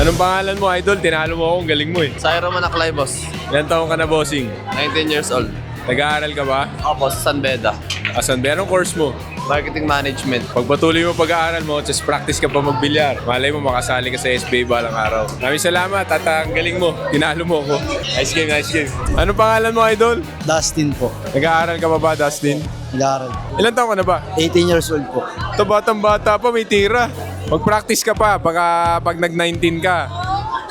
Anong pangalan mo, idol? Tinalo mo ako, ang galing mo eh. Sairo Manaklay, boss. Ilan taong ka na, bossing? 19 years old. Nag-aaral ka ba? Ako, sa San Beda. Asan ba? Anong course mo? Marketing Management. Pagpatuloy mo pag-aaral mo, just practice ka pa magbilyar. Malay mo, makasali ka sa SBA balang araw. Maraming salamat at ang galing mo. Tinalo mo ako. Nice game, nice game. Anong pangalan mo, idol? Dustin po. Nag-aaral ka pa ba, Dustin? Nag-aaral. Ilan taong ka na ba? 18 years old po. Ito batang-bata pa, may tira. Mag-practice ka pa pag nag-19 ka.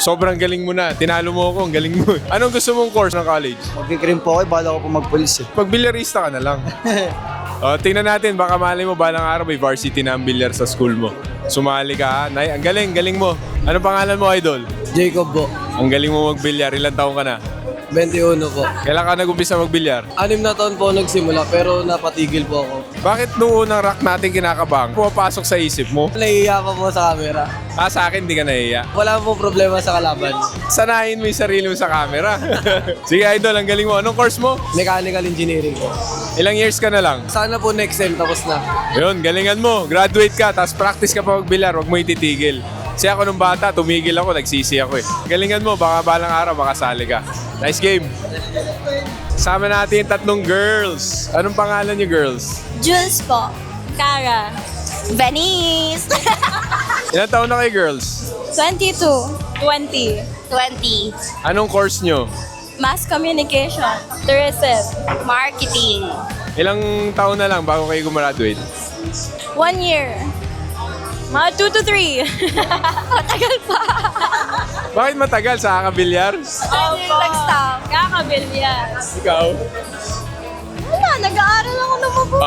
Sobrang galing mo na. Tinalo mo ako, ang galing mo. Anong gusto mong course ng college? Magkikrim po ako, bala ko po magpulis eh. Pag bilyarista ka na lang. Tingnan natin, baka mali mo balang araw may varsity na ang bilyar sa school mo. Sumali ka ha? Nay, ang galing, galing mo. Ano pangalan mo, idol? Jacob po. Ang galing mo magbilyar. Ilan taong ka na? 21 po. Kailan ka nag-umpisa magbilyar? 6 na taon po nagsimula pero napatigil po ako. Bakit nung unang rack natin kinakabang, pumapasok sa isip mo? Nahihiya pa po sa camera. Sa akin, di ka nahiya. Wala po problema sa kalaban. Sanayin mo yung sarili mo sa camera. Sige, idol, ang galing mo. Anong course mo? Mechanical engineering po. Ilang years ka na lang? Sana po next sem tapos na. Yun, galingan mo. Graduate ka, tapos practice ka pa magbilyar. Huwag mo ititigil. Kasi ako nung bata, tumigil ako, nagsisi ako eh. Galingan mo, baka balang araw, makasali ka. Nice game. Sama natin yung tatlong girls. Anong pangalan niyo, girls? Jules po. Cara. Venice. Ilan taon na kayo, girls? 22. 20. 20. Anong course niyo? Mass communication. Tourism. Marketing. Ilang taon na lang bago kayo gumraduate? 1 year. Mga 2 to 3. Matagal pa. Bakit matagal sa kakabilyar? Opo. Nag-stop. Kakabilyar. Ikaw? Wala, nag-aaral ako ng mabuti.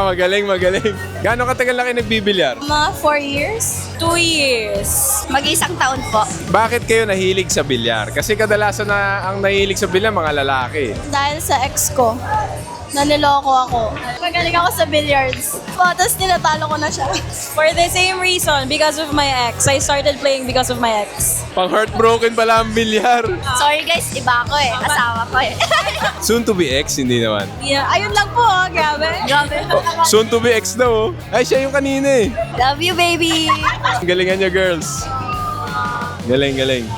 Magaling, magaling. Gaano katagal na kayo nagbibilyar? Mga 4 years? 2 years. Mag-isang taon po. Bakit kayo nahilig sa bilyar? Kasi kadalasan na ang nahilig sa bilyar mga lalaki. Dahil sa ex ko, naniloko ako. Magaling ako sa billiards. Tapos tinatalo ko na siya. For the same reason, because of my ex. I started playing because of my ex. Pang heartbroken pala ang bilyar. Sorry guys, iba ako eh. Asawa ko eh. Soon to be ex, hindi naman. Yeah, ayun lang po, grabe. Grabe. Soon to be ex daw. Ay, siya yung kanina eh. Love you, baby. Galingan niyo, girls. Galing, galing.